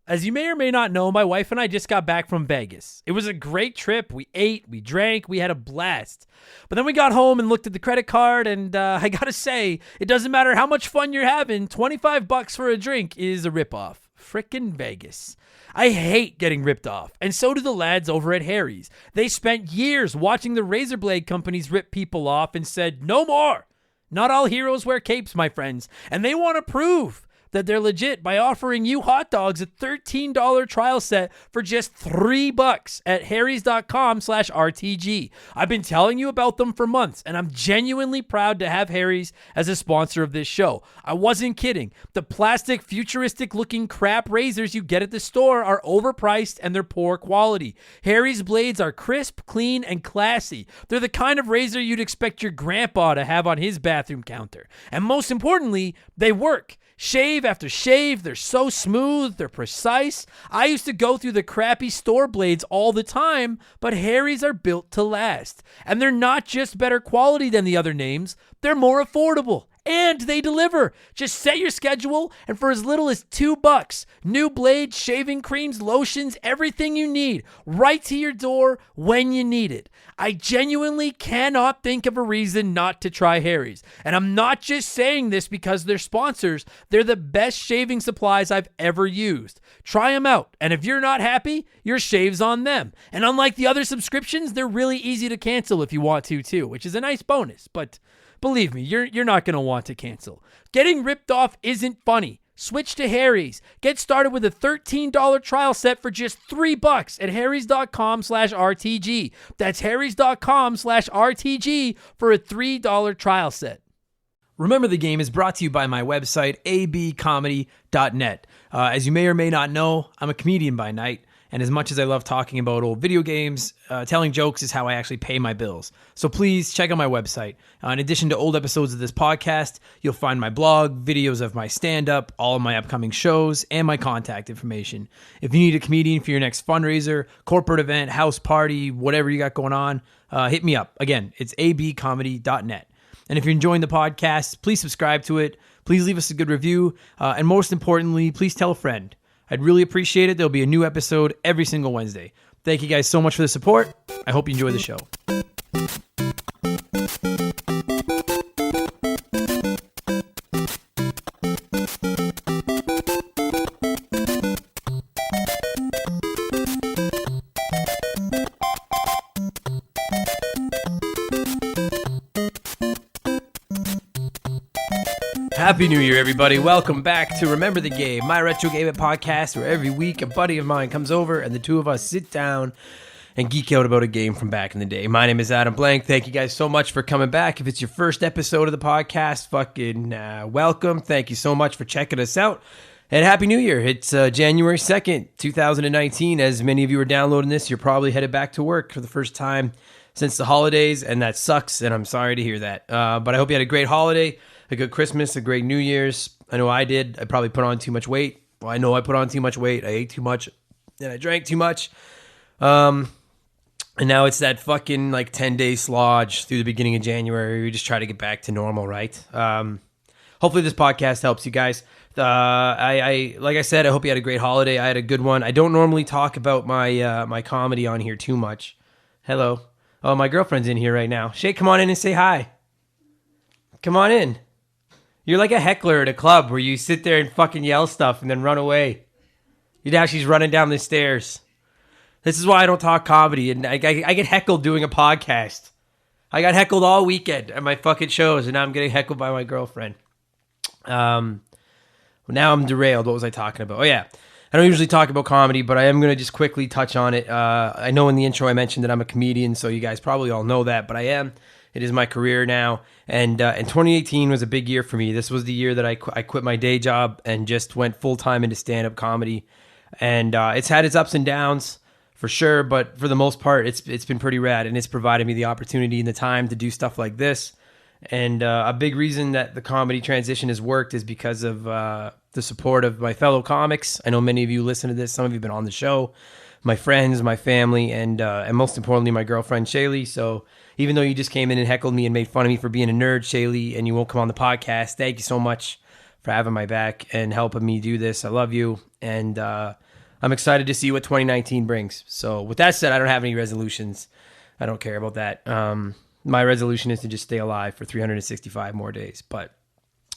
As you may or may not know, my wife and I just got back from Vegas. It was a great trip. We ate, we drank, we had a blast. But then we got home and looked at the credit card, and I gotta say, it doesn't matter how much fun you're having, $25 for a drink is a ripoff. Frickin' Vegas. I hate getting ripped off, and so do the lads over at Harry's. They spent years watching the razor blade companies rip people off and said, no more. Not all heroes wear capes, my friends, and they want to prove that they're legit by offering you hot dogs a $13 trial set for just $3 at harrys.com/RTG. I've been telling you about them for months, and I'm genuinely proud to have Harry's as a sponsor of this show. I wasn't kidding. The plastic, futuristic-looking crap razors you get at the store are overpriced and they're poor quality. Harry's blades are crisp, clean, and classy. They're the kind of razor you'd expect your grandpa to have on his bathroom counter. And most importantly, they work. Shave after shave, they're so smooth, they're precise. I used to go through the crappy store blades all the time, but Harry's are built to last. And they're not just better quality than the other names, they're more affordable. And they deliver. Just set your schedule, and for as little as $2, new blades, shaving creams, lotions, everything you need, right to your door when you need it. I genuinely cannot think of a reason not to try Harry's. And I'm not just saying this because they're sponsors. They're the best shaving supplies I've ever used. Try them out, and if you're not happy, your shave's on them. And unlike the other subscriptions, they're really easy to cancel if you want to too, which is a nice bonus, but believe me, you're not going to want to cancel. Getting ripped off isn't funny. Switch to Harry's. Get started with a $13 trial set for just $3 at harrys.com/RTG. That's harrys.com/RTG for a $3 trial set. Remember the Game is brought to you by my website, abcomedy.net. As you may or may not know, I'm a comedian by night. And as much as I love talking about old video games, telling jokes is how I actually pay my bills. So please check out my website. In addition to old episodes of this podcast, you'll find my blog, videos of my stand-up, all of my upcoming shows, and my contact information. If you need a comedian for your next fundraiser, corporate event, house party, whatever you got going on, hit me up. Again, it's abcomedy.net. And if you're enjoying the podcast, please subscribe to it. Please leave us a good review. And most importantly, please tell a friend. I'd really appreciate it. There'll be a new episode every single Wednesday. Thank you guys so much for the support. I hope you enjoy the show. Happy New Year, everybody. Welcome back to Remember the Game, my retro gaming podcast, where every week a buddy of mine comes over and the two of us sit down and geek out about a game from back in the day. My name is Adam Blank. Thank you guys so much for coming back. If it's your first episode of the podcast, fucking welcome. Thank you so much for checking us out. And Happy New Year. It's January 2nd, 2019. As many of you are downloading this, you're probably headed back to work for the first time since the holidays, and that sucks, and I'm sorry to hear that. But I hope you had a great holiday, a good Christmas, a great New Year's. I know I did. I probably put on too much weight. Well, I know I put on too much weight. I ate too much, and I drank too much. And now it's that fucking 10-day slodge through the beginning of January. We just try to get back to normal, right? Hopefully this podcast helps you guys. Like I said, I hope you had a great holiday. I had a good one. I don't normally talk about my my comedy on here too much. Hello. Oh, my girlfriend's in here right now. Shay, come on in and say hi. Come on in. You're like a heckler at a club where you sit there and fucking yell stuff and then run away. Now she's running down the stairs. This is why I don't talk comedy, and I get heckled doing a podcast. I got heckled all weekend at my fucking shows, and now I'm getting heckled by my girlfriend. Now I'm derailed. What was I talking about? Oh, yeah. I don't usually talk about comedy, but I am going to just quickly touch on it. I know in the intro I mentioned that I'm a comedian, so you guys probably all know that, but I am. It is my career now, and 2018 was a big year for me. This was the year that I quit my day job and just went full-time into stand-up comedy, and it's had its ups and downs for sure, but for the most part, it's been pretty rad, and it's provided me the opportunity and the time to do stuff like this, and a big reason that the comedy transition has worked is because of the support of my fellow comics. I know many of you listen to this. Some of you have been on the show, my friends, my family, and most importantly, my girlfriend, Shaylee. So even though you just came in and heckled me and made fun of me for being a nerd, Shaylee, and you won't come on the podcast, thank you so much for having my back and helping me do this. I love you, and I'm excited to see what 2019 brings. So with that said, I don't have any resolutions. I don't care about that. My resolution is to just stay alive for 365 more days. But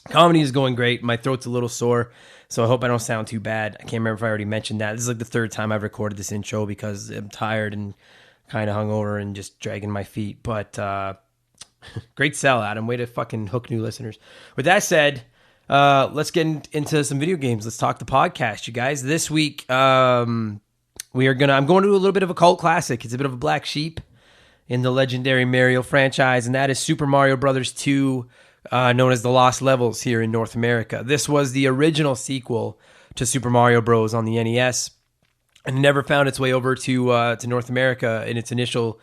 comedy is going great. My throat's a little sore, so I hope I don't sound too bad. I can't remember if I already mentioned that. This is like the third time I've recorded this intro because I'm tired and kind of hungover and just dragging my feet. But great sell, Adam. Way to fucking hook new listeners. With that said, let's get into some video games. Let's talk the podcast, you guys. This week, I'm going to do a little bit of a cult classic. It's a bit of a black sheep in the legendary Mario franchise, and that is Super Mario Brothers 2, known as The Lost Levels here in North America. This was the original sequel to Super Mario Bros. On the NES, and it never found its way over to North America in its initial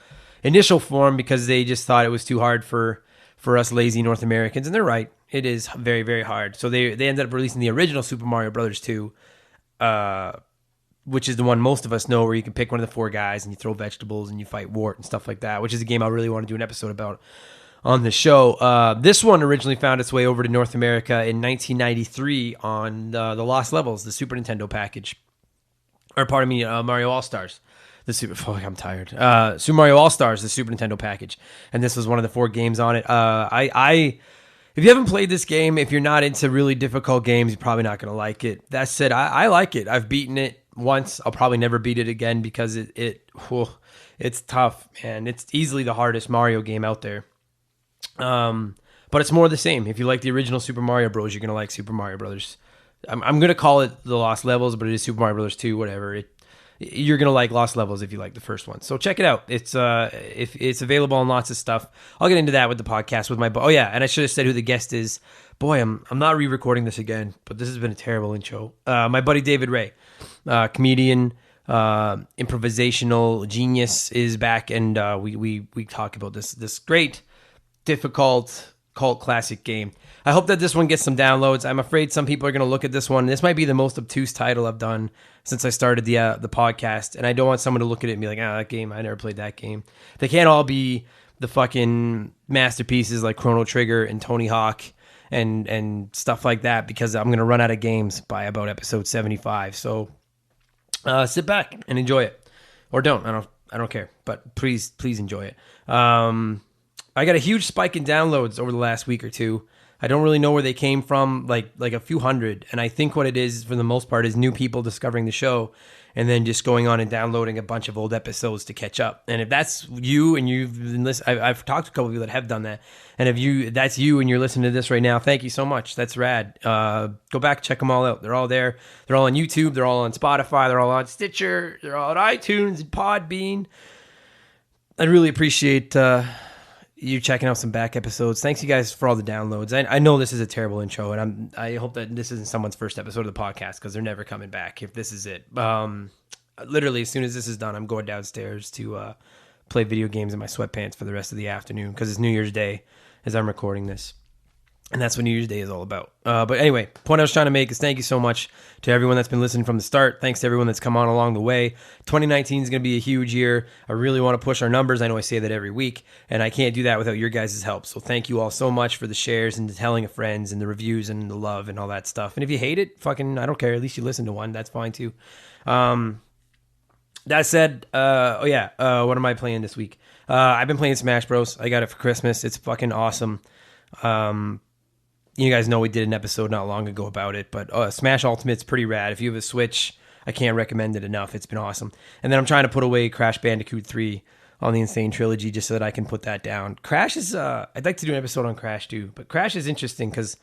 form because they just thought it was too hard for us lazy North Americans, and they're right. It is very, very hard. So they ended up releasing the original Super Mario Brothers 2, which is the one most of us know, where you can pick one of the four guys and you throw vegetables and you fight Wart and stuff like that, which is a game I really want to do an episode about on the show. This one originally found its way over to North America in 1993 on the Lost Levels, the Super Nintendo package. Or pardon me, Mario All-Stars. I'm tired. Super Mario All-Stars, the Super Nintendo package. And this was one of the four games on it. If you haven't played this game, if you're not into really difficult games, you're probably not going to like it. That said, I like it. I've beaten it once. I'll probably never beat it again because it's tough, man. It's easily the hardest Mario game out there. But it's more of the same. If you like the original Super Mario Bros., you're going to like Super Mario Brothers. I'm going to call it The Lost Levels, but it is Super Mario Brothers 2, whatever. You're going to like Lost Levels if you like the first one. So check it out. It's if it's available on lots of stuff. I'll get into that with the podcast with my oh yeah, and I should have said who the guest is. Boy, I'm not re-recording this again, but this has been a terrible intro. My buddy Dave Rae, comedian, improvisational genius, is back, and we talk about this great, difficult cult classic game. I hope that this one gets some downloads. I'm afraid some people are going to look at this one. This might be the most obtuse title I've done since I started the podcast, and I don't want someone to look at it and be like, that game, I never played that game. They can't all be the fucking masterpieces like Chrono Trigger and Tony Hawk and stuff like that, because I'm going to run out of games by about episode 75. So sit back and enjoy it, or don't. I don't care, but please enjoy it. I got a huge spike in downloads over the last week or two. I don't really know where they came from, like a few hundred. And I think what it is, for the most part, is new people discovering the show and then just going on and downloading a bunch of old episodes to catch up. And if that's you and you've been listening, I've talked to a couple of people that have done that. And if that's you and you're listening to this right now, thank you so much. That's rad. Go back, check them all out. They're all there. They're all on YouTube. They're all on Spotify. They're all on Stitcher. They're all on iTunes and Podbean. I'd really appreciate you checking out some back episodes. Thanks, you guys, for all the downloads. I know this is a terrible intro, and I hope that this isn't someone's first episode of the podcast, because they're never coming back if this is it. Literally, as soon as this is done, I'm going downstairs to play video games in my sweatpants for the rest of the afternoon, because it's New Year's Day as I'm recording this. And that's what New Year's Day is all about. But anyway, point I was trying to make is thank you so much to everyone that's been listening from the start. Thanks to everyone that's come on along the way. 2019 is going to be a huge year. I really want to push our numbers. I know I say that every week, and I can't do that without your guys' help. So thank you all so much for the shares and the telling of friends and the reviews and the love and all that stuff. And if you hate it, fucking, I don't care. At least you listen to one. That's fine too. That said, what am I playing this week? I've been playing Smash Bros. I got it for Christmas. It's fucking awesome. You guys know we did an episode not long ago about it, but Smash Ultimate's pretty rad. If you have a Switch, I can't recommend it enough. It's been awesome. And then I'm trying to put away Crash Bandicoot 3 on the Insane Trilogy just so that I can put that down. Crash is, I'd like to do an episode on Crash too, but Crash is interesting because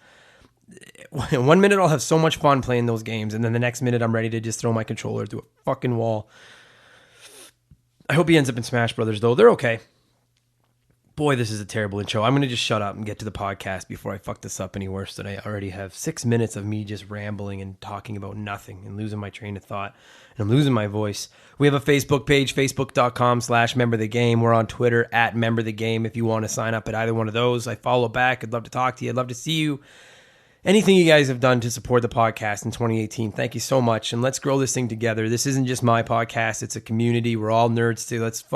1 minute I'll have so much fun playing those games, and then the next minute I'm ready to just throw my controller through a fucking wall. I hope he ends up in Smash Brothers, though. They're okay. Boy, this is a terrible intro. I'm going to just shut up and get to the podcast before I fuck this up any worse than I already have. 6 minutes of me just rambling and talking about nothing and losing my train of thought. And I'm losing my voice. We have a Facebook page, facebook.com/memberthegame. We're on Twitter @memberthegame if you want to sign up at either one of those. I follow back. I'd love to talk to you. I'd love to see you. anything you guys have done to support the podcast in 2018, thank you so much. And let's grow this thing together. This isn't just my podcast. It's a community. We're all nerds too. If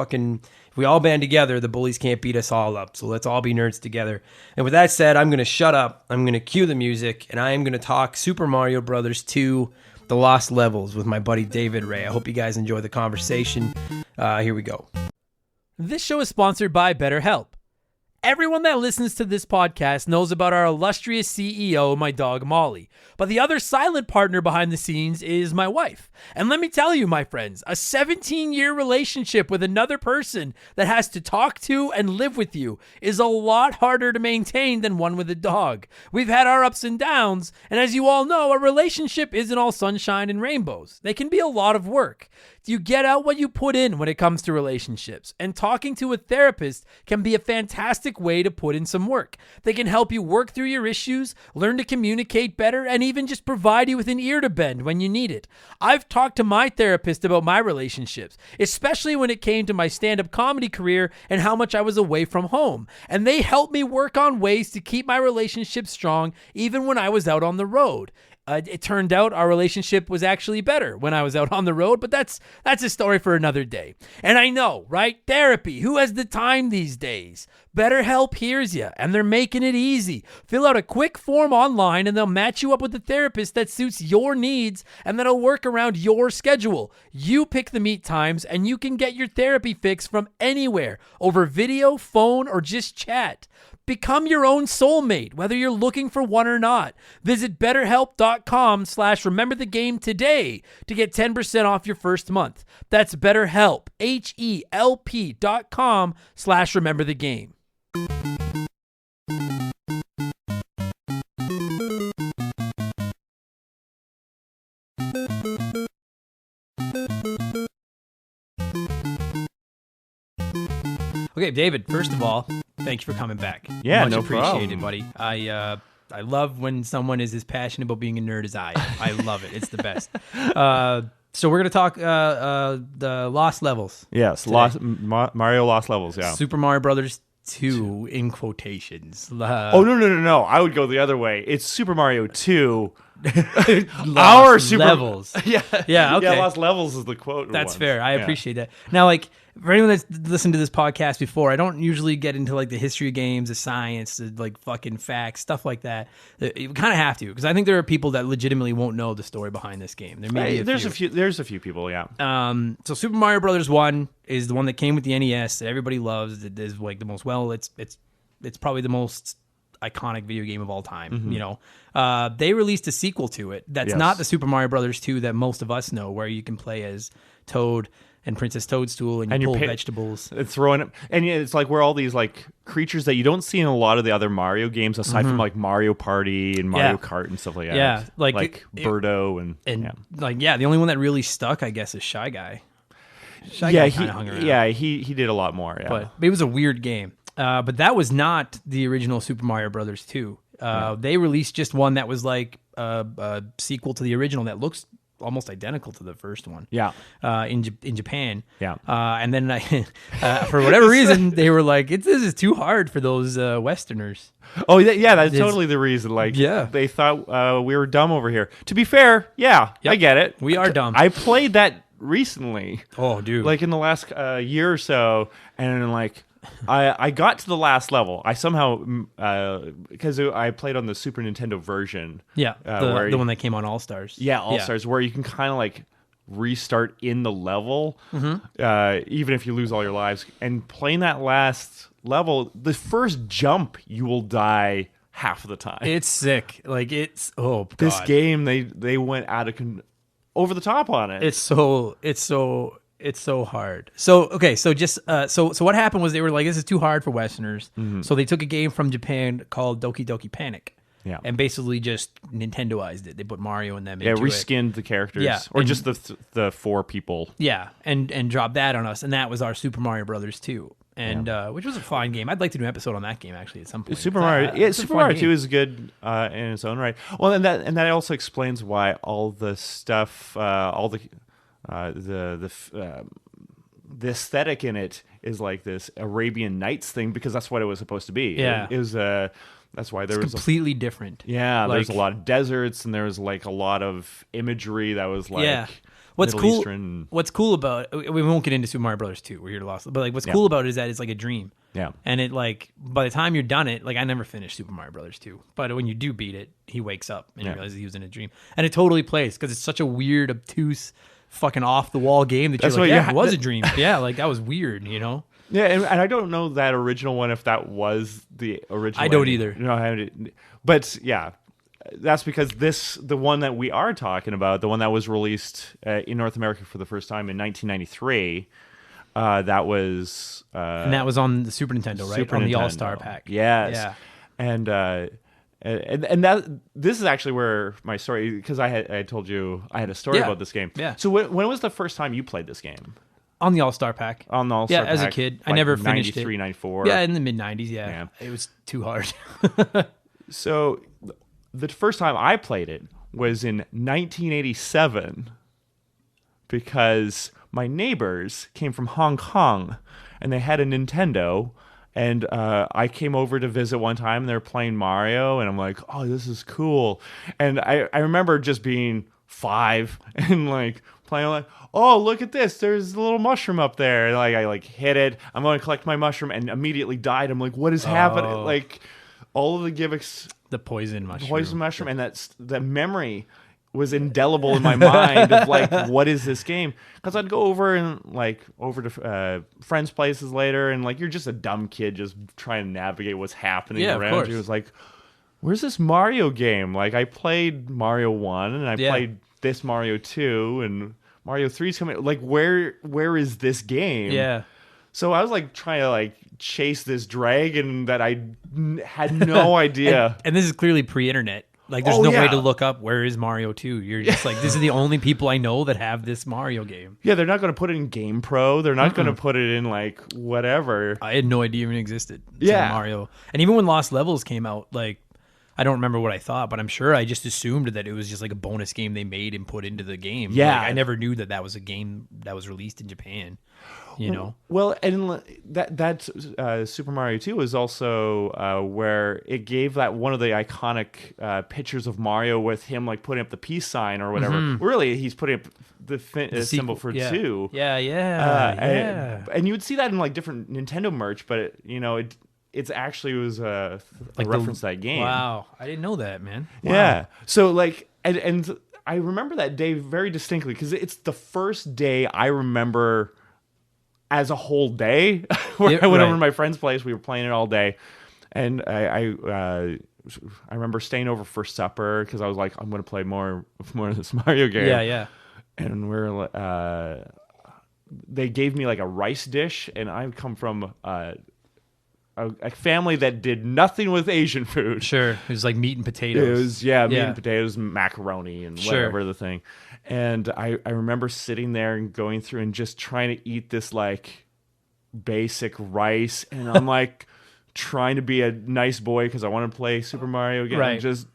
we all band together, the bullies can't beat us all up. So let's all be nerds together. And with that said, I'm going to shut up. I'm going to cue the music, and I am going to talk Super Mario Brothers 2, The Lost Levels with my buddy David Rae. I hope you guys enjoy the conversation. Here we go. This show is sponsored by BetterHelp. Everyone that listens to this podcast knows about our illustrious CEO, my dog Molly. But the other silent partner behind the scenes is my wife. And let me tell you, my friends, a 17-year relationship with another person that has to talk to and live with you is a lot harder to maintain than one with a dog. We've had our ups and downs, and as you all know, a relationship isn't all sunshine and rainbows. They can be a lot of work. You get out what you put in when it comes to relationships, and talking to a therapist can be a fantastic way to put in some work. They can help you work through your issues, learn to communicate better, and even just provide you with an ear to bend when you need it. I've talked to my therapist about my relationships, especially when it came to my stand-up comedy career and how much I was away from home, and they helped me work on ways to keep my relationship strong even when I was out on the road. It turned out our relationship was actually better when I was out on the road, but that's a story for another day. And I know, right? Therapy. Who has the time these days? BetterHelp hears you, and they're making it easy. Fill out a quick form online, and they'll match you up with a therapist that suits your needs and that'll work around your schedule. You pick the meet times, and you can get your therapy fix from anywhere, over video, phone, or just chat. Become your own soulmate, whether you're looking for one or not. Visit BetterHelp.com/rememberthegame today to get 10% off your first month. That's BetterHelp, HELP.com/rememberthegame. Okay, David, first of all, thank you for coming back. Yeah, Much no appreciated, problem. buddy. I love when someone is as passionate about being a nerd as I am. I love it. It's the best. So we're going to talk the Lost Levels. Yes, Mario Lost Levels, yeah. Super Mario Brothers 2 in quotations. Oh, no. I would go the other way. It's Super Mario 2. Lost Levels. Yeah, okay. Yeah, Lost Levels is the quote. That's fair. I appreciate that. Now, like, for anyone that's listened to this podcast before, I don't usually get into, like, the history of games, the science, the, like, fucking facts, stuff like that. You kind of have to, because I think there are people that legitimately won't know the story behind this game. There may be there's a few people, yeah. So Super Mario Brothers 1 is the one that came with the NES that everybody loves. It is, like, the most, it's probably the most iconic video game of all time. Mm-hmm. You know, they released a sequel to it that's not the Super Mario Brothers 2 that most of us know, where you can play as Toad and Princess Toadstool and you pull vegetables. It's throwing, and it's like where all these like creatures that you don't see in a lot of the other Mario games, aside from like Mario Party and Mario Kart and stuff like that. Yeah, like Birdo and the only one that really stuck, I guess, is Shy Guy. Shy Guy kinda hung around. Yeah, he did a lot more. Yeah, but it was a weird game. But that was not the original Super Mario Brothers 2. They released just one that was like a sequel to the original that looks almost identical to the first one. Yeah. In Japan. Yeah. And then for whatever reason, they were like, this is too hard for those Westerners. Oh, yeah, that's totally the reason. Like, they thought we were dumb over here. To be fair, I get it. We are dumb. I played that recently. Oh, dude. Like in the last year or so, and like, I got to the last level. I somehow, because I played on the Super Nintendo version. Yeah, the one that came on All Stars. Yeah, All Stars, where you can kind of like restart in the level, even if you lose all your lives. And playing that last level, the first jump, you will die half of the time. It's sick. Like, it's, oh, God. This game, they went over the top on it. It's so hard. So, okay, so just so what happened was they were like, this is too hard for Westerners. Mm-hmm. So they took a game from Japan called Doki Doki Panic. Yeah. And basically just Nintendoized it. They put Mario and them into reskinned the characters. Yeah. Or just the four people. Yeah, and dropped that on us, and that was our Super Mario Brothers 2. And which was a fine game. I'd like to do an episode on that game actually at some point. Super Mario 2 is good in its own right. Well, and that also explains why all the stuff, all the aesthetic in it is like this Arabian Nights thing, because that's what it was supposed to be. Yeah. It was That's why there It's was completely different. Yeah, Like, there's a lot of deserts, and there was like a lot of imagery that was like What's Middle cool? Eastern. What's cool about we won't get into Super Mario Brothers 2. We're here to lost, but like what's cool about it is that it's like a dream. Yeah. And it like by the time you're done it, like I never finished Super Mario Brothers 2, but when you do beat it, he wakes up and he realizes he was in a dream, and it totally plays because it's such a weird, obtuse, fucking off the wall game that you're like, it was a dream. Yeah, like that was weird, you know. Yeah, and I don't know that original one if that was the original. I don't either. But yeah, that's because the one that we are talking about, the one that was released in North America for the first time in 1993, that was and that was on the Super Nintendo, right? Super on the Nintendo. All-Star Pack. Yes. Yeah. And that this is actually where my story, because I told you I had a story about this game. Yeah. So when was the first time you played this game? On the All-Star Pack. On the All-Star Pack. Yeah, as a kid. I like never finished 93, it. 94. Yeah, in the mid-90s, yeah. It was too hard. So the first time I played it was in 1987 because my neighbors came from Hong Kong and they had a Nintendo, and I came over to visit one time and they were playing Mario, and I'm like, oh, this is cool. And I remember just being 5 and like playing like, oh, look at this, there's a little mushroom up there. And like I like hit it, I'm going to collect my mushroom, and immediately died. I'm like, what is happening? Like all of the gimmicks, the poison mushroom. and that's the memory was indelible in my mind of like, what is this game? Because I'd go over to friends' places later, and like you're just a dumb kid just trying to navigate what's happening around you. It was like, where's this Mario game? Like I played Mario 1 and I played this Mario 2 and Mario 3's coming. Like where is this game? Yeah. So I was like trying to like chase this dragon that I had no idea. And this is clearly pre-internet. Like there's no way to look up where is Mario 2. You're just like, this is the only people I know that have this Mario game. Yeah, they're not going to put it in Game Pro. They're not going to put it in like whatever. I had no idea even existed. Yeah. Mario. And even when Lost Levels came out, like I don't remember what I thought, but I'm sure I just assumed that it was just like a bonus game they made and put into the game. Yeah. Like, I never knew that was a game that was released in Japan. You know? Well, and that Super Mario 2 was also where it gave that one of the iconic pictures of Mario with him like putting up the peace sign or whatever. Really, he's putting up the symbol for 2. Yeah. And you would see that in like different Nintendo merch, but it's actually was a reference to that game. Wow, I didn't know that, man. Wow. Yeah. So like, and I remember that day very distinctly because it's the first day I remember as a whole day where I went over to my friend's place. We were playing it all day, and I remember staying over for supper because I was like, I'm going to play more of this Mario game. Yeah. And they gave me like a rice dish, and I come from a family that did nothing with Asian food. Sure. It was like meat and potatoes. It was, meat and potatoes, macaroni, and whatever the thing. And I remember sitting there and going through and just trying to eat this like basic rice. And I'm like trying to be a nice boy because I want to play Super Mario again. Right. And just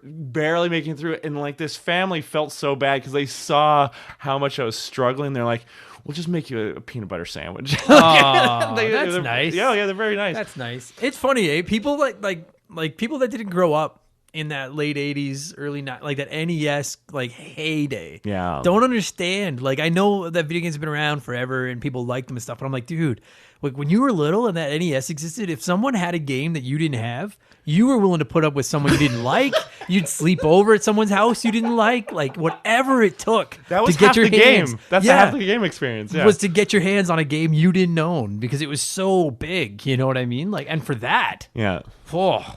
barely making it through it. And like this family felt so bad because they saw how much I was struggling. They're like, we'll just make you a peanut butter sandwich. Oh, that's nice. Yeah, they're very nice. That's nice. It's funny, eh? People like people that didn't grow up in that late 80s, early 90s, like that NES like heyday. Yeah. Don't understand. Like I know that video games have been around forever and people like them and stuff, but I'm like, dude, like when you were little and that NES existed, if someone had a game that you didn't have, you were willing to put up with someone you didn't like. You'd sleep over at someone's house you didn't like whatever it took that was to get half your the hands. Game. That's half the game experience. Yeah. Was to get your hands on a game you didn't own because it was so big. You know what I mean? Like, and for that,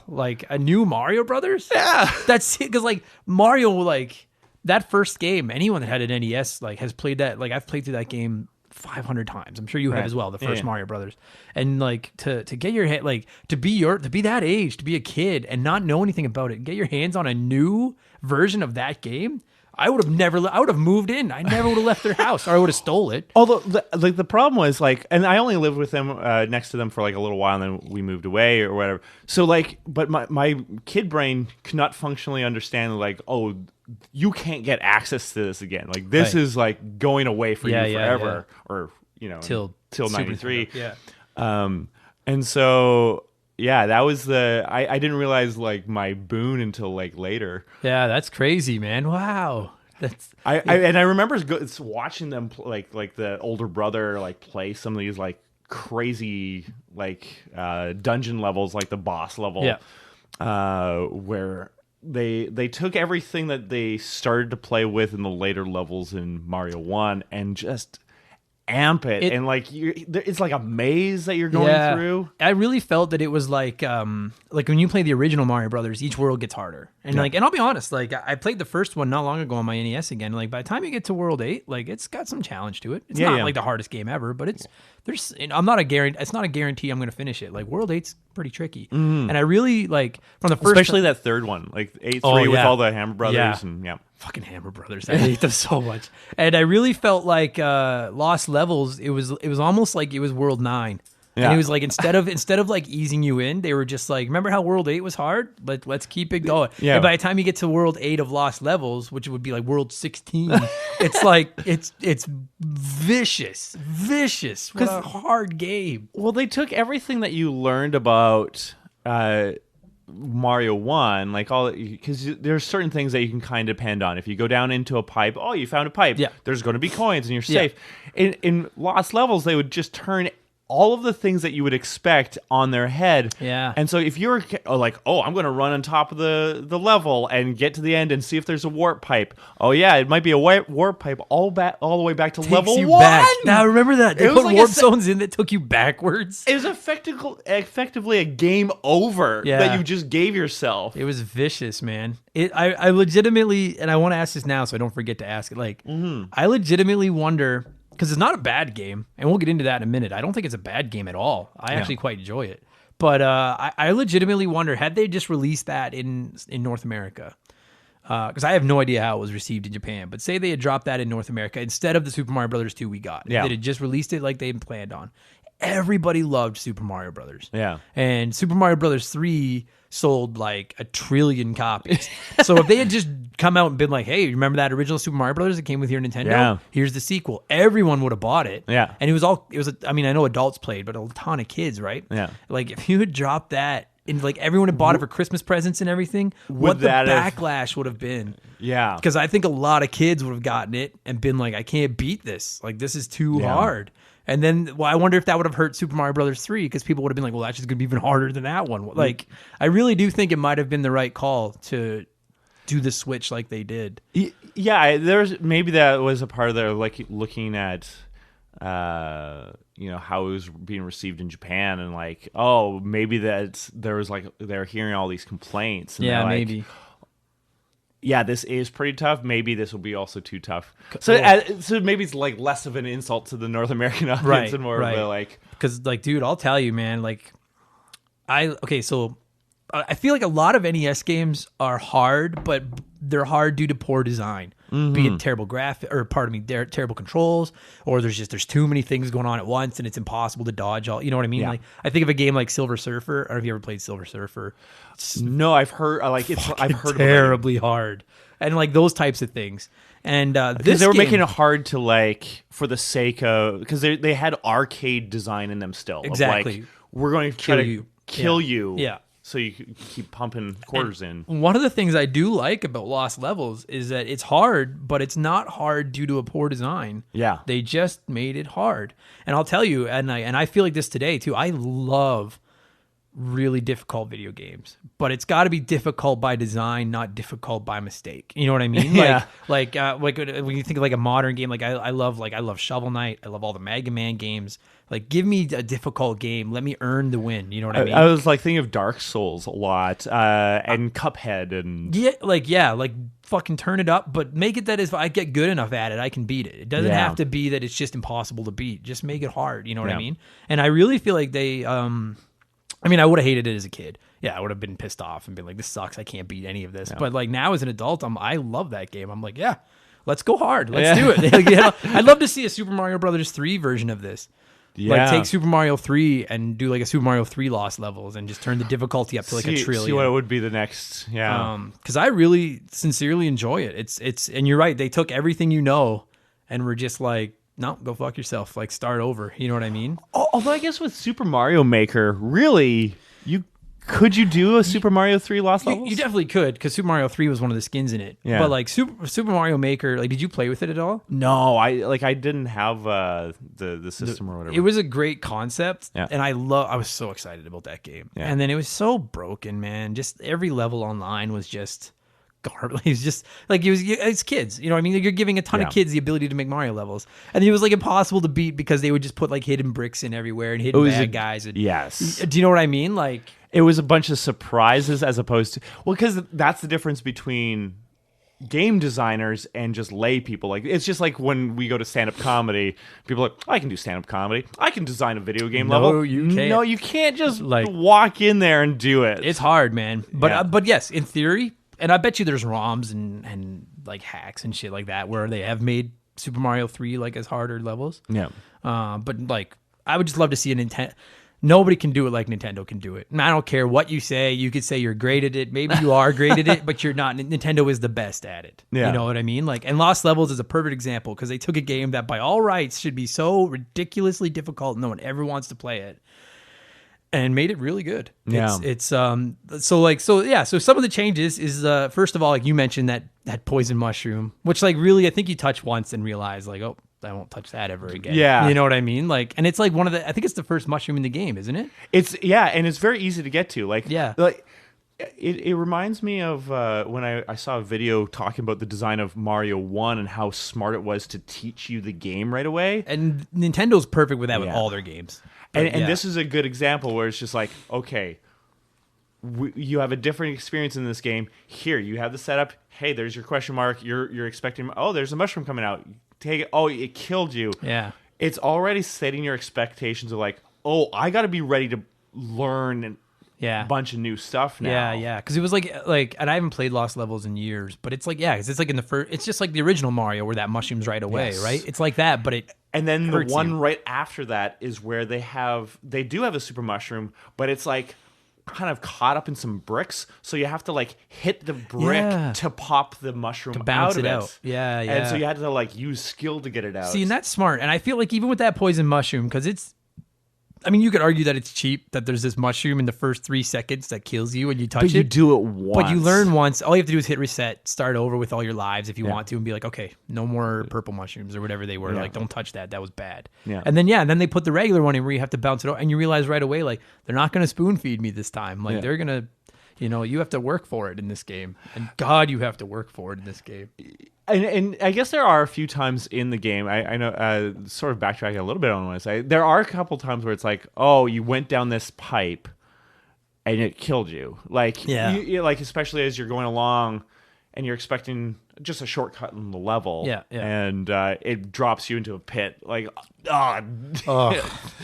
like a new Mario Brothers. Yeah, that's it. Because like Mario, like that first game, anyone that had an NES like has played that. Like I've played through that game 500 times. I'm sure you have as well. The first Mario Brothers, and like to get your head like to be that age, to be a kid and not know anything about it, get your hands on a new version of that game. I would have moved in. I never would have left their house, or I would have stole it. Although the problem was like, and I only lived with them next to them for like a little while, and then we moved away or whatever. So like, but my kid brain could not functionally understand like, oh, you can't get access to this again. Like this is like going away for you forever, or till 93. Yeah. And so yeah, that was I didn't realize like my boon until like later. Yeah, that's crazy, man. Wow. That's I remember watching them like the older brother like play some of these like crazy like dungeon levels, like the boss level, where they took everything that they started to play with in the later levels in Mario 1 and just amp it and like it's like a maze that you're going through. I really felt that it was like when you play the original Mario Brothers, each world gets harder. And like, and I'll be honest, like I played the first one not long ago on my NES again. Like by the time you get to World 8, like it's got some challenge to it. It's not like the hardest game ever, but it's not a guarantee I'm going to finish it. Like World 8's pretty tricky. And I really like from the first, especially that third one, like 8-3 with all the Hammer Brothers and fucking Hammer Brothers. I hate them so much. And I really felt like Lost Levels, it was almost like it was World 9. Yeah. And it was like instead of like easing you in, they were just like, remember how World 8 was hard? Let's keep it going. Yeah. And by the time you get to World 8 of Lost Levels, which would be like World 16, it's like it's vicious. What a hard game. Well, they took everything that you learned about Mario 1, like all, because there's certain things that you can kind of depend on. If you go down into a pipe, oh, you found a pipe. Yeah. There's going to be coins and you're safe. In Lost Levels, they would just turn all of the things that you would expect on their head. Yeah. And so if you're like, oh, I'm going to run on top of the level and get to the end and see if there's a warp pipe. Oh, yeah, it might be a warp pipe all the way back to level 1. Back. Now, remember that. They put like warp zones in that took you backwards. It was effectively a game over that you just gave yourself. It was vicious, man. I legitimately, and I want to ask this now so I don't forget to ask it, like, I legitimately wonder, because it's not a bad game, and we'll get into that in a minute. I don't think it's a bad game at all. I actually quite enjoy it. But I legitimately wonder, had they just released that in North America? Because I have no idea how it was received in Japan. But say they had dropped that in North America instead of the Super Mario Brothers 2 we got. Yeah. They had just released it like they planned on. Everybody loved Super Mario Brothers. Yeah. And Super Mario Brothers 3 sold like 1 trillion copies. So if they had just come out and been like, hey, remember that original Super Mario Brothers that came with your Nintendo? Yeah. Here's the sequel. Everyone would have bought it. Yeah. And I mean, I know adults played, but a ton of kids, right? Yeah. Like if you had dropped that and like everyone had bought it for Christmas presents and everything, what the backlash would have been. Yeah. Because I think a lot of kids would have gotten it and been like, I can't beat this. Like this is too hard. And then, I wonder if that would have hurt Super Mario Brothers 3 because people would have been like, well, that's just going to be even harder than that one. Like, I really do think it might have been the right call to do the switch like they did. Yeah, maybe that was a part of their like looking at, how it was being received in Japan and like, oh, maybe they're hearing all these complaints. And maybe. Yeah, this is pretty tough. Maybe this will be also too tough. So maybe it's like less of an insult to the North American audience and more of a like... Because, like, dude, I'll tell you, man, like, I feel like a lot of NES games are hard, but they're hard due to poor design. Be it terrible terrible controls, or there's too many things going on at once and it's impossible to dodge all. You know what I mean? Yeah. Like I think of a game like Silver Surfer. I don't know if you ever played Silver Surfer. No, I've heard. I've heard terribly hard, and like those types of things. And they were making it hard to like for the sake of because they had arcade design in them still. Exactly. Of like, we're going to try to kill you. Yeah. So you keep pumping quarters in. One of the things I do like about Lost Levels is that it's hard, but it's not hard due to a poor design. Yeah. They just made it hard. And I'll tell you, and I feel like this today too, I love really difficult video games, but it's got to be difficult by design, not difficult by mistake. You know what I mean? Yeah. Like when you think of like a modern game, like I love Shovel Knight. I love all the Mega Man games. Like, give me a difficult game. Let me earn the win. You know what I mean? I was like thinking of Dark Souls a lot, and Cuphead, and like fucking turn it up, but make it that if I get good enough at it, I can beat it. It doesn't have to be that it's just impossible to beat. Just make it hard. You know what I mean? And I really feel like they, I would have hated it as a kid. Yeah, I would have been pissed off and been like, this sucks. I can't beat any of this. Yeah. But like now as an adult, I love that game. I'm like, yeah, let's go hard. Let's do it. I'd love to see a Super Mario Brothers 3 version of this. Yeah. Like take Super Mario 3 and do like a Super Mario 3 Lost Levels and just turn the difficulty up to like 1 trillion. See what it would be the next. Yeah. Because I really sincerely enjoy it. It's and you're right. They took everything and were just like, no, go fuck yourself. Like start over. You know what I mean? Although I guess with Super Mario Maker, really Could you do a Super Mario 3 Lost Levels? You definitely could, because Super Mario 3 was one of the skins in it. Yeah. But like Super Mario Maker, like, did you play with it at all? No, I didn't have the system or whatever. It was a great concept, Yeah. and I was so excited about that game. Yeah. And then it was so broken, man. Just every level online was just garbage. It was just like it's kids, you know what I mean? Like, you're giving a ton of kids the ability to make Mario levels, and it was like impossible to beat because they would just put like hidden bricks in everywhere and hidden bad guys. And, yes. do you know what I mean? Like, it was a bunch of surprises as opposed to because that's the difference between game designers and just lay people. Like, it's just like when we go to stand-up comedy, people are like, I can do stand-up comedy. I can design a video game level. No, you can't. No, you can't just Like, walk in there and do it. it's hard, man. But Yeah. but yes, in theory, and I bet you there's ROMs and like hacks and shit like that where they have made Super Mario 3 like as harder levels. Yeah. But like, I would just love to see a Nintendo. Nobody can do it like Nintendo can do it. And I don't care what you say. You could say you're great at it. Maybe you are great at it, but you're not. Nintendo is the best at it. Yeah. You know what I mean? Like, and Lost Levels is a perfect example because they took a game that by all rights should be so ridiculously difficult, no one ever wants to play it, and made it really good. Yeah. It's so some of the changes is first of all, like you mentioned that poison mushroom, which like really I think you touch once and realize like, oh, I won't touch that ever again. Yeah. You know what I mean? Like, and it's like I think it's the first mushroom in the game, isn't it? And it's very easy to get to. Like, Yeah. like it reminds me of when I saw a video talking about the design of Mario 1 and how smart it was to teach you the game right away. And Nintendo's perfect with that with Yeah. all their games. But, And yeah. this is a good example where it's just like, okay, you have a different experience in this game. Here, you have the setup. Hey, there's your question mark. You're expecting, oh, there's a mushroom coming out. Take it. Oh, it killed you. Yeah. It's already setting your expectations of like, oh, I got to be ready to learn Yeah. a bunch of new stuff now. Yeah. Because it was like, and I haven't played Lost Levels in years, but it's like, yeah, because it's like in the first, it's just like the original Mario where that mushroom's right away, Yes. right? It's like that, but it. And then the hurts one you. right after that is where they do have a super mushroom, but it's like kind of caught up in some bricks, so you have to like hit the brick Yeah. to pop the mushroom To bounce out of it out. Yeah. And so you had to like use skill to get it out. See, and that's smart. And I feel like even with that poison mushroom, because I mean, you could argue that it's cheap, that there's this mushroom in the first 3 seconds that kills you when you touch but it. you do it once. But you learn once. All you have to do is hit reset, start over with all your lives if you want to, and be like, okay, no more purple mushrooms or whatever they were. Yeah. Like, don't touch that. That was bad. Yeah. And then they put the regular one in where you have to bounce it out, and you realize right away, like, they're not going to spoon feed me this time. Like, they're going to, you have to work for it in this game. And God, you have to work for it in this game. And I guess there are a few times in the game, I know, sort of backtracking a little bit on what I say, there are a couple times where it's like, oh, you went down this pipe and it killed you. Like, like especially as you're going along and you're expecting just a shortcut in the level. Yeah. And it drops you into a pit. Like,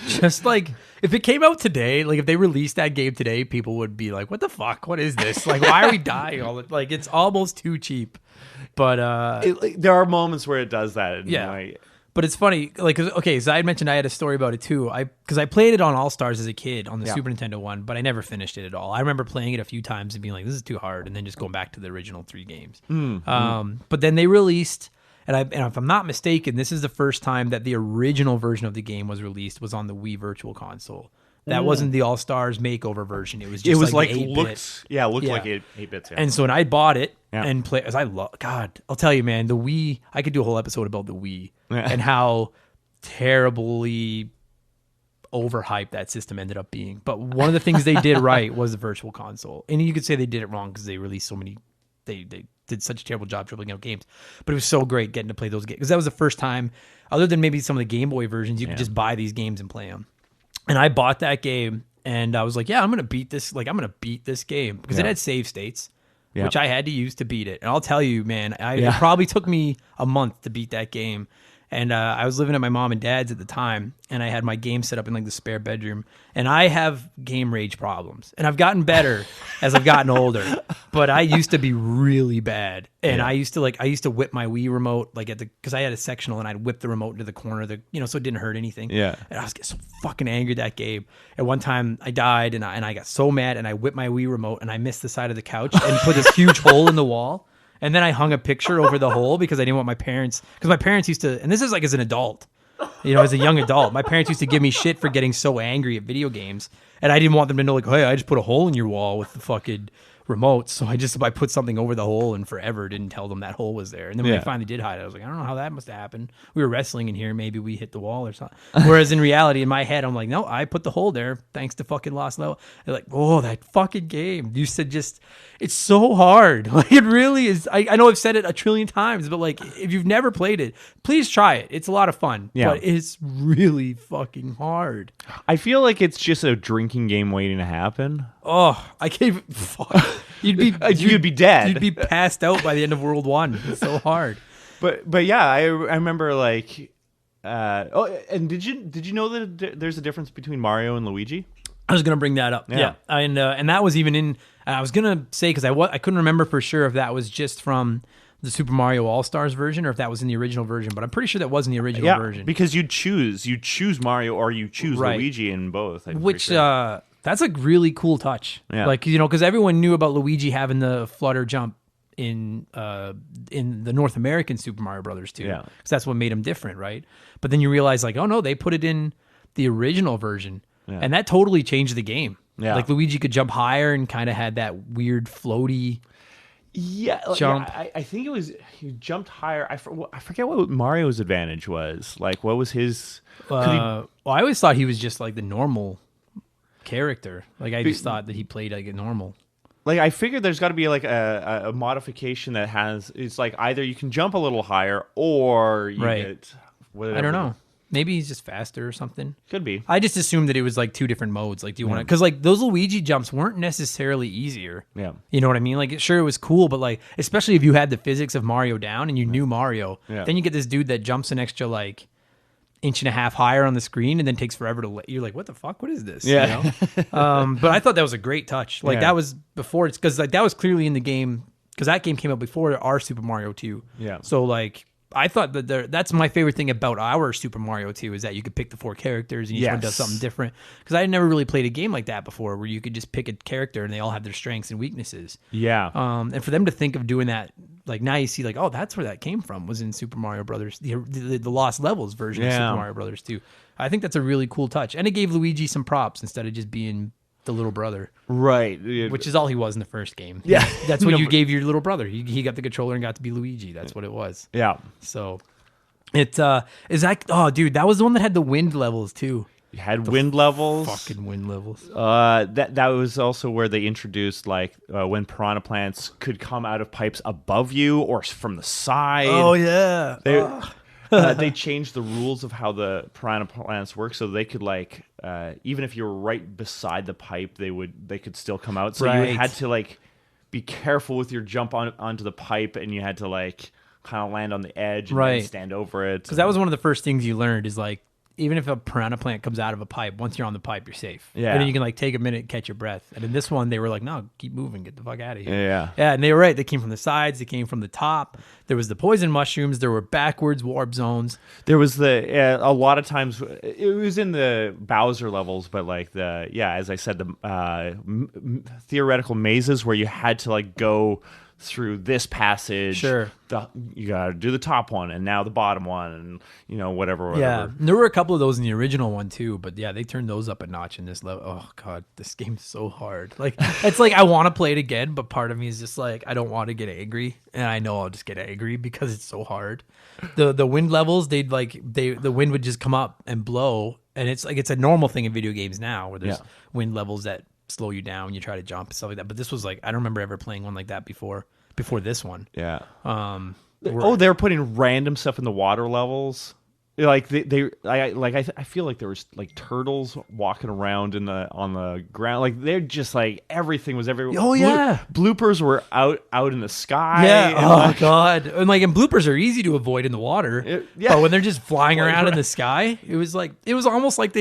Just like, if it came out today, like if they released that game today, people would be like, what the fuck? What is this? Like, why are we dying all the like, it's almost too cheap. But there are moments where it does that. And, yeah. But it's funny, like, okay, so I had mentioned I had a story about it too. Because I played it on All Stars as a kid on the Super Nintendo one, but I never finished it at all. I remember playing it a few times and being like, this is too hard, and then just going back to the original 3 games. But then they released, and if I'm not mistaken, this is the first time that the original version of the game was released, was on the Wii Virtual Console. That wasn't the All Stars makeover version. It was just like 8-bit. Looked like 8 bits. Yeah. And so when I bought it and played, as God, I'll tell you, man, the Wii, I could do a whole episode about the Wii and how terribly overhyped that system ended up being. But one of the things they did right was the Virtual Console. And you could say they did it wrong because they released so many, they did such a terrible job dribbling out games. But it was so great getting to play those games. Because that was the first time, other than maybe some of the Game Boy versions, you could just buy these games and play them. And I bought that game, and I was like, yeah, I'm going to beat this. Like, I'm going to beat this game. Because it had save states, which I had to use to beat it. And I'll tell you, man, it probably took me a month to beat that game. And I was living at my mom and dad's at the time, and I had my game set up in like the spare bedroom. And I have game rage problems, and I've gotten better as I've gotten older. But I used to be really bad, and I used to whip my Wii remote like because I had a sectional, and I'd whip the remote into the corner of so it didn't hurt anything. Yeah, and I was getting so fucking angry at that game. At one time, I died, and I got so mad, and I whipped my Wii remote, and I missed the side of the couch and put this huge hole in the wall. And then I hung a picture over the hole because I didn't want my parents, because my parents used to, and this is like as an adult, as a young adult. My parents used to give me shit for getting so angry at video games, and I didn't want them to know, like, hey, I just put a hole in your wall with the fucking remote. So I put something over the hole and forever didn't tell them that hole was there. And then when they finally did hide it, I was like, I don't know how that must have happened. We were wrestling in here. Maybe we hit the wall or something. Whereas in reality, in my head, I'm like, no, I put the hole there thanks to fucking Lost Level. They're like, oh, that fucking game. You said it's so hard. Like, it really is. I know I've said it a trillion times, but like, if you've never played it, please try it. It's a lot of fun, but it's really fucking hard. I feel like it's just a drinking game waiting to happen. Oh, I can't even. Fuck. You'd be dead. You'd be passed out by the end of World 1. It's so hard. But yeah, I remember like. And did you know that there's a difference between Mario and Luigi? I was gonna bring that up. Yeah. And that was even in. I was gonna say because I couldn't remember for sure if that was just from the Super Mario All-Stars version or if that was in the original version, but I'm pretty sure that was in the original version. Because you choose Mario or you choose Luigi in both. Which that's a really cool touch. Yeah. Like, because everyone knew about Luigi having the flutter jump in the North American Super Mario Brothers 2. Yeah. Because that's what made him different, right? But then you realize, like, oh no, they put it in the original version. Yeah. And that totally changed the game. Yeah. Like, Luigi could jump higher and kind of had that weird floaty jump. Yeah, I think it was he jumped higher. I forget what Mario's advantage was. Like, what was his? Well, I always thought he was just like the normal character. Like, I just thought that he played like a normal. Like, I figured there's got to be like a modification that has. It's like either you can jump a little higher or you get. Whatever. I don't know. Maybe he's just faster or something. Could be. I just assumed that it was like two different modes. Like, do you want to? Because like those Luigi jumps weren't necessarily easier. Yeah. You know what I mean? Like, sure, it was cool, but like, especially if you had the physics of Mario down and you knew Mario, then you get this dude that jumps an extra like inch and a half higher on the screen and then takes forever to. You're like, what the fuck? What is this? Yeah. You know? But I thought that was a great touch. Like that was before it's because like that was clearly in the game because that game came out before our Super Mario 2. Yeah. So like. I thought that that's my favorite thing about our Super Mario 2 is that you could pick the 4 characters and each one does something different. Because I had never really played a game like that before where you could just pick a character and they all have their strengths and weaknesses. Yeah. And for them to think of doing that, like now you see like, oh, that's where that came from was in Super Mario Brothers, the Lost Levels version of Super Mario Brothers 2. I think that's a really cool touch. And it gave Luigi some props instead of just being the little brother. Right. Which is all he was in the first game. Yeah. That's what you gave your little brother. He got the controller and got to be Luigi. That's what it was. Yeah. So it is that oh dude, that was the one that had the wind levels too. You had wind levels. Fucking wind levels. That was also where they introduced like when piranha plants could come out of pipes above you or from the side. Oh yeah. They changed the rules of how the piranha plants work, so they could like even if you were right beside the pipe, they could still come out. So you had to like be careful with your jump onto the pipe, and you had to like kind of land on the edge and then stand over it. Because that was one of the first things you learned is like even if a piranha plant comes out of a pipe, once you're on the pipe, you're safe. Yeah. And then you can like take a minute and catch your breath. And in this one, they were like, no, keep moving. Get the fuck out of here. Yeah. Yeah, and they were right. They came from the sides. They came from the top. There was the poison mushrooms. There were backwards warp zones. There was a lot of times, it was in the Bowser levels, but like as I said, the theoretical mazes where you had to like go through this passage. Sure. You got to do the top one and now the bottom one and, whatever. Yeah. There were a couple of those in the original one too, but yeah, they turned those up a notch in this level. Oh, God, this game's so hard. Like, it's like I want to play it again, but part of me is just like, I don't want to get angry. And I know I'll just get angry because it's so hard. The wind levels, the wind would just come up and blow. And it's like, it's a normal thing in video games now where there's wind levels that slow you down when you try to jump and stuff like that. But this was like, I don't remember ever playing one like that before this one. Yeah. They were putting random stuff in the water levels. Like I feel like there was like turtles walking around on the ground. Like they're just like everything was everywhere. Oh yeah. Bloopers were out in the sky. Yeah. Oh God. And bloopers are easy to avoid in the water. But when they're just flying around in the sky, it was almost like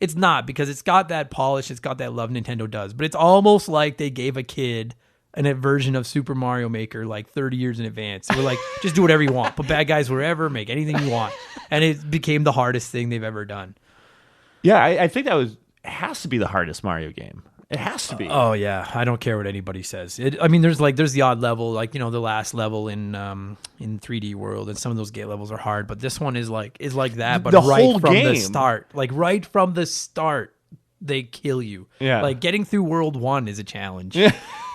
it's not because it's got that polish, it's got that love Nintendo does, but it's almost like they gave a kid a version of Super Mario Maker like 30 years in advance. They were like, just do whatever you want, put bad guys wherever, make anything you want. And it became the hardest thing they've ever done. Yeah, I think that has to be the hardest Mario game. It has to be. Oh yeah, I don't care what anybody says. I mean, there's the odd level, like the last level in 3D World, and some of those gate levels are hard, but this one is like that. But The right whole from the game. start, they kill you. Yeah. Like getting through World 1 is a challenge.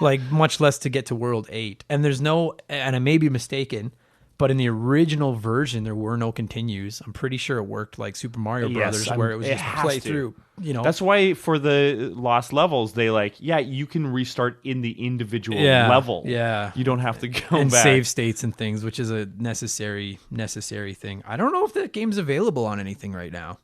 Like much less to get to World 8. And and I may be mistaken, but in the original version there were no continues. I'm pretty sure it worked like Super Mario Brothers, where it was just play through. That's why for the lost levels, they you can restart in the individual level. Yeah. You don't have to go and back. save states and things, which is a necessary thing. I don't know if that game's available on anything right now.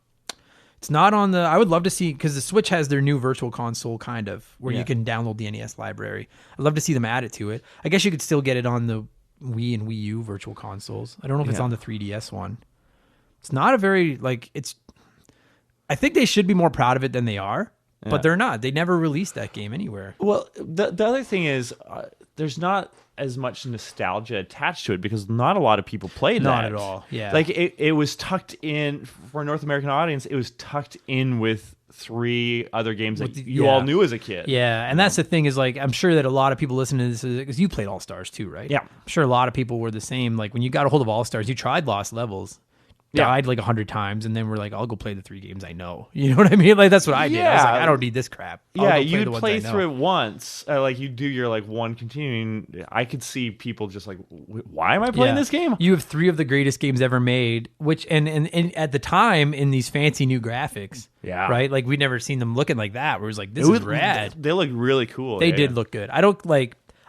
It's not on I would love to see, because the Switch has their new virtual console kind of, where you can download the NES library. I'd love to see them add it to it. I guess you could still get it on the Wii and Wii U virtual consoles. I don't know if it's on the 3DS one. It's not a very, I think they should be more proud of it than they are, but they're not. They never released that game anywhere. Well, the other thing is, there's not as much nostalgia attached to it because not a lot of people played that. Not at all, yeah. Like, it was tucked in, for a North American audience, it was tucked in with 3 other games that you all knew as a kid. Yeah, and that's the thing is, I'm sure that a lot of people listening to this, because you played All-Stars too, right? Yeah. I'm sure a lot of people were the same. Like, when you got a hold of All-Stars, you tried Lost Levels, died 100 times, and then we're like, I'll go play the 3 games I know. You know what I mean? Like, that's what I did. I was like, I don't need this crap. You'd play through it once, you do your one continuing. I could see people just why am I playing this game? You have 3 of the greatest games ever made, which and at the time in these fancy new graphics, right? Like, we'd never seen them looking like that. Where it was like, this is rad. They look really cool. They did look good.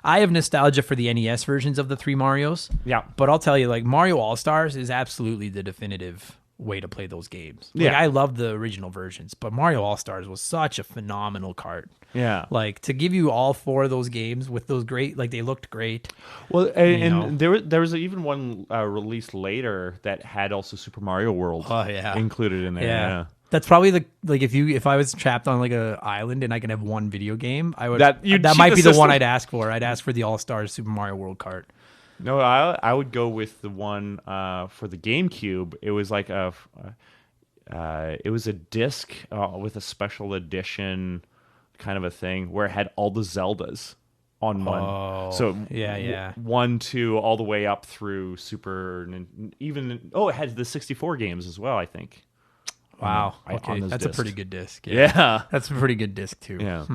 I have nostalgia for the NES versions of the 3 Marios. Yeah. But I'll tell you, Mario All-Stars is absolutely the definitive way to play those games. I love the original versions, but Mario All-Stars was such a phenomenal cart. Yeah. To give you all 4 of those games with those great, they looked great. Well, and there was even one released later that had also Super Mario World included in there. Yeah. That's probably if I was trapped on a island and I can have one video game, I would that cheat might be the the one system. I'd ask for. I'd ask for the All-Stars Super Mario World cart. No, I would go with the one for the GameCube. It was it was a disc with a special edition kind of a thing where it had all the Zeldas on one. Oh, so 1, 2, all the way up through Super, and even it had the 64 games as well, I think. Wow. Okay, that's discs. a pretty good disc. Yeah. That's a pretty good disc too. Yeah.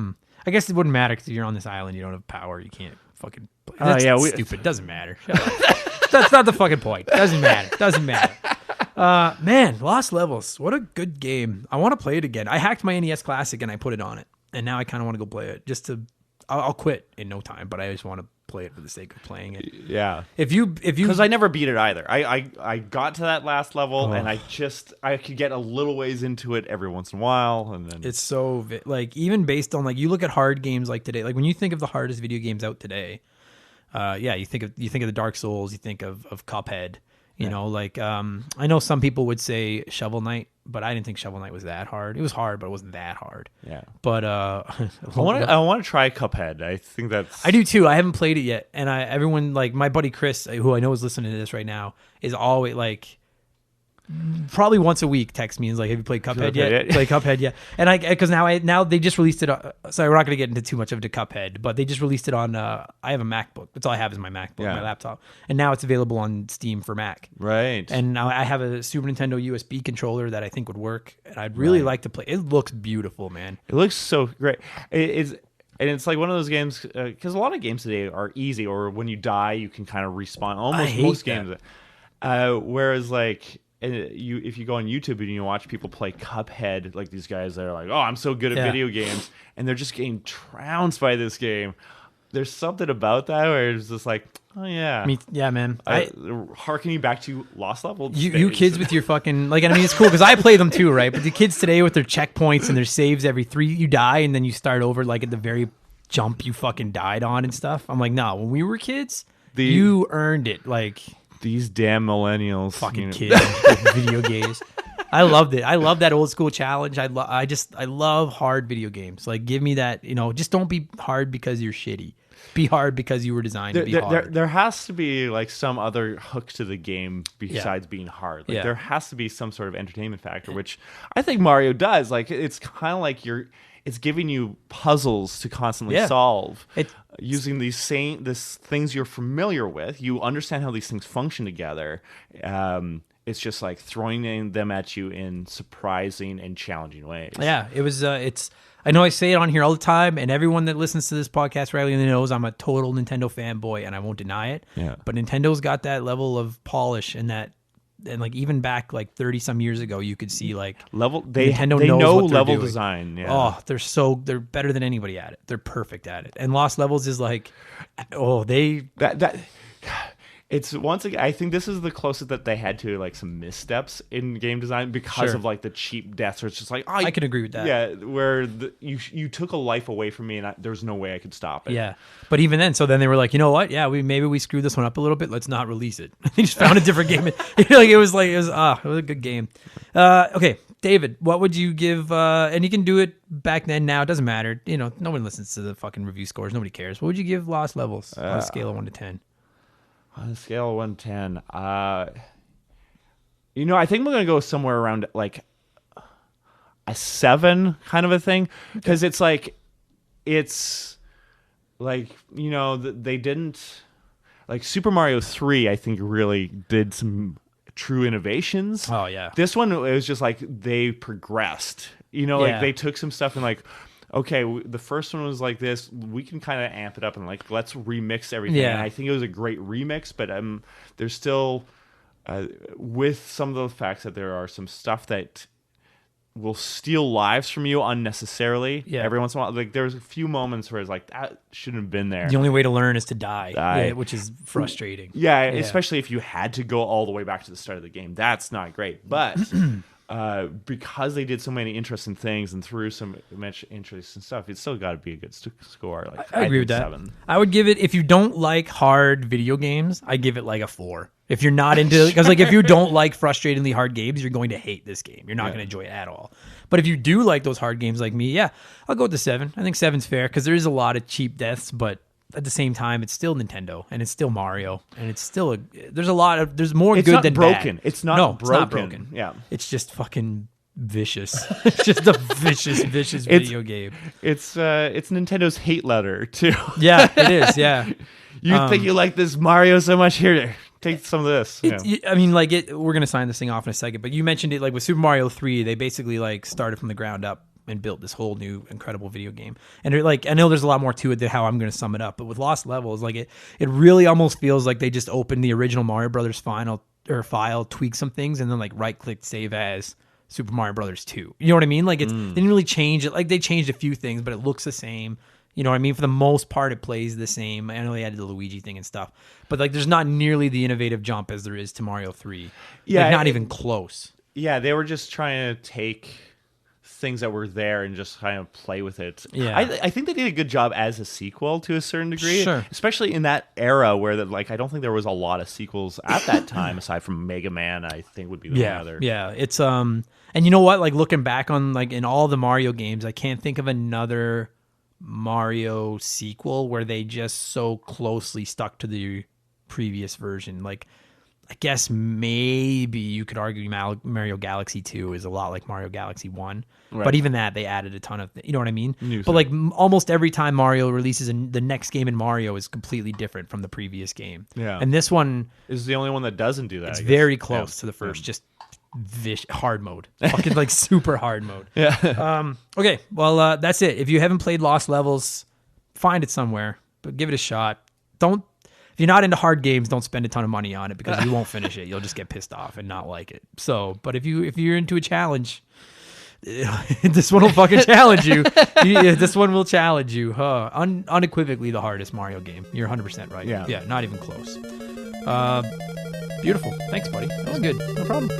I guess it wouldn't matter because you're on this island, you don't have power, you can't fucking play. That's stupid. Doesn't matter. That's not the fucking point. Doesn't matter. Man, Lost Levels. What a good game. I want to play it again. I hacked my NES Classic and I put it on it, and now I kind of want to go play it. I'll quit in no time, but I just want to play it for the sake of playing it. Yeah. If you because I never beat it either. I got to that last level and I could get a little ways into it every once in a while, and then it's so even based on you look at hard games today, when you think of the hardest video games out today, you think of the Dark Souls, you think of Cuphead. You know, I know some people would say Shovel Knight, but I didn't think Shovel Knight was that hard. It was hard, but it wasn't that hard. Yeah. But I want to try Cuphead. I think I do too. I haven't played it yet, and everyone my buddy Chris, who I know is listening to this right now, is always probably once a week texts me and is like, have you played Cuphead yet? Play Cuphead yet? And because now they just released it. Sorry, we're not going to get into too much of it to Cuphead, but they just released it on. I have a MacBook. That's all I have is my MacBook, my laptop, and now it's available on Steam for Mac. Right. And now I have a Super Nintendo USB controller that I think would work, and I'd really like to play. It looks beautiful, man. It looks so great. And it's one of those games, because a lot of games today are easy, or when you die, you can kind of respawn. Most games. Whereas if you go on YouTube and you watch people play Cuphead, these guys that are like, oh, I'm so good at video games, and they're just getting trounced by this game. There's something about that where it's just oh yeah. Yeah, man. Harkening back to Lost Levels. You kids with your fucking it's cool because I play them too, right? But the kids today with their checkpoints and their saves every 3, you die and then you start over at the very jump you fucking died on and stuff. I'm like, no, when we were kids, you earned it. These damn millennials. Fucking kids with video games. I loved it. I love that old school challenge. I love hard video games. Give me that, just don't be hard because you're shitty. Be hard because you were designed to be hard. There has to be some other hook to the game besides being hard. There has to be some sort of entertainment factor, which I think Mario does. It's kind of it's giving you puzzles to constantly solve. Using these things you're familiar with, you understand how these things function together. It's just like throwing them at you in surprising and challenging ways. Yeah, it was. I know I say it on here all the time, and everyone that listens to this podcast regularly knows I'm a total Nintendo fanboy, and I won't deny it. Yeah. But Nintendo's got that level of polish, and like even back like 30 some years ago, you could see like Nintendo knows know what they're level doing. design. Yeah. Oh, they're better than anybody at it. They're perfect at it. And Lost Levels is like, It's once again, I think this is the closest that they had to like some missteps in game design because of like the cheap deaths. Where it's just like, I can agree with that. Yeah, where you took a life away from me, and there's no way I could stop it. Yeah, but even then, so then they were like, you know what? Yeah, maybe we screwed this one up a little bit. Let's not release it. They just found a different game. It was a good game. Okay, David, what would you give? And you can do it back then, now. It doesn't matter. No one listens to the fucking review scores. Nobody cares. What would you give Lost Levels on a scale of 1 to 10? On a scale of 1 to 10, I think we're gonna go somewhere around like a 7 kind of a thing, because it's like they didn't like Super Mario 3. I think really did some true innovations. Oh yeah, this one, it was just like they progressed. Like they took some stuff and like, okay, the first one was like this. We can kind of amp it up and like let's remix everything. Yeah. And I think it was a great remix, but there's still with some of the facts that there are some stuff that will steal lives from you unnecessarily. Yeah. Every once in a while, like there's a few moments where it's like that shouldn't have been there. The only way to learn is to die. Yeah, which is frustrating. Yeah, especially if you had to go all the way back to the start of the game. That's not great, but. Because they did so many interesting things and threw some interesting stuff, it's still got to be a good score. Like I agree with that. 7. I would give it, if you don't like hard video games, I give it like a 4. If you're not into, because like if you don't like frustratingly hard games, you're going to hate this game. You're not going to enjoy it at all. But if you do like those hard games like me, I'll go with the 7. I think 7's fair because there is a lot of cheap deaths, but at the same time, it's still Nintendo and it's still Mario and it's still there's more good than broken. bad. It's not no, broken. It's not broken. Yeah. It's just fucking vicious. It's just a vicious video game. It's Nintendo's hate letter too. Yeah, it is. Yeah. You think you like this Mario so much? Here, take some of this. I mean, like we're gonna sign this thing off in a second, but you mentioned it like with Super Mario 3, they basically like started from the ground up and built this whole new incredible video game. And I know there's a lot more to it than how I'm going to sum it up, but with Lost Levels, like it really almost feels like they just opened the original Mario Brothers file, tweaked some things, and then like right-clicked save as Super Mario Brothers 2. You know what I mean? Like they didn't really change it. Like they changed a few things, but it looks the same. You know what I mean? For the most part, it plays the same. I know they added the Luigi thing and stuff, but like there's not nearly the innovative jump as there is to Mario 3. Yeah, like, not even close. Yeah, they were just trying to take things that were there and just kind of play with it. Yeah. I think they did a good job as a sequel to a certain degree. Sure. Especially in that era where I don't think there was a lot of sequels at that time aside from Mega Man, I think would be the other. Yeah. It's and you know what? Like looking back on like in all the Mario games, I can't think of another Mario sequel where they just so closely stuck to the previous version. Like I guess maybe you could argue Mario Galaxy 2 is a lot like Mario Galaxy 1. Right. But even that, they added a ton of, you know what I mean? But like almost every time Mario releases, the next game in Mario is completely different from the previous game. Yeah. And this one is the only one that doesn't do that. It's very close to the first, just hard mode. Fucking like super hard mode. Yeah. Okay, well, that's it. If you haven't played Lost Levels, find it somewhere, but give it a shot. If you're not into hard games, don't spend a ton of money on it because you won't finish it. You'll just get pissed off and not like it. So, but if you're into a challenge, this one will fucking challenge you. This one will challenge you. Unequivocally the hardest Mario game. You're 100% right. Yeah, not even close. Beautiful. Thanks, buddy. That was good. No problem.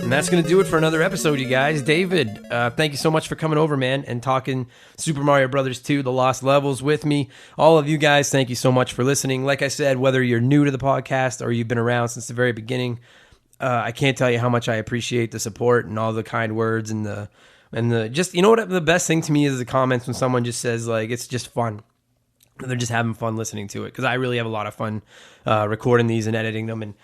And that's going to do it for another episode, you guys. David, thank you so much for coming over, man, and talking Super Mario Brothers 2, The Lost Levels with me. All of you guys, thank you so much for listening. Like I said, whether you're new to the podcast or you've been around since the very beginning, I can't tell you how much I appreciate the support and all the kind words and the just, you know what, the best thing to me is the comments when someone just says, like, it's just fun. they're just having fun listening to it, because I really have a lot of fun recording these and editing them and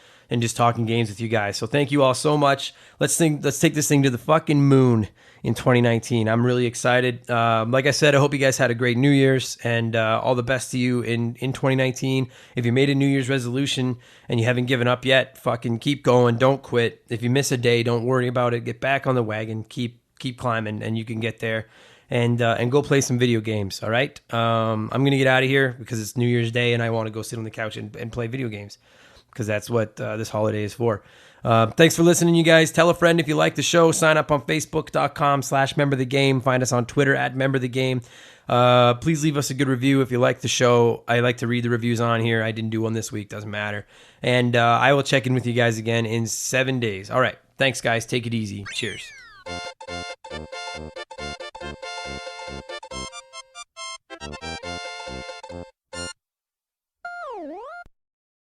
just talking games with you guys. So thank you all so much. Let's take this thing to the fucking moon in 2019. I'm really excited. Like I said, I hope you guys had a great New Year's, and all the best to you in 2019. If you made a New Year's resolution and you haven't given up yet, fucking keep going. Don't quit. If you miss a day, don't worry about it. Get back on the wagon. Keep climbing, and you can get there. And go play some video games, all right? I'm going to get out of here because it's New Year's Day and I want to go sit on the couch and play video games, because that's what this holiday is for. Thanks for listening, you guys. Tell a friend if you like the show. Sign up on Facebook.com/memberthegame. Find us on Twitter @memberthegame. Please leave us a good review if you like the show. I like to read the reviews on here. I didn't do one this week. Doesn't matter. And I will check in with you guys again in 7 days. All right. Thanks, guys. Take it easy. Cheers.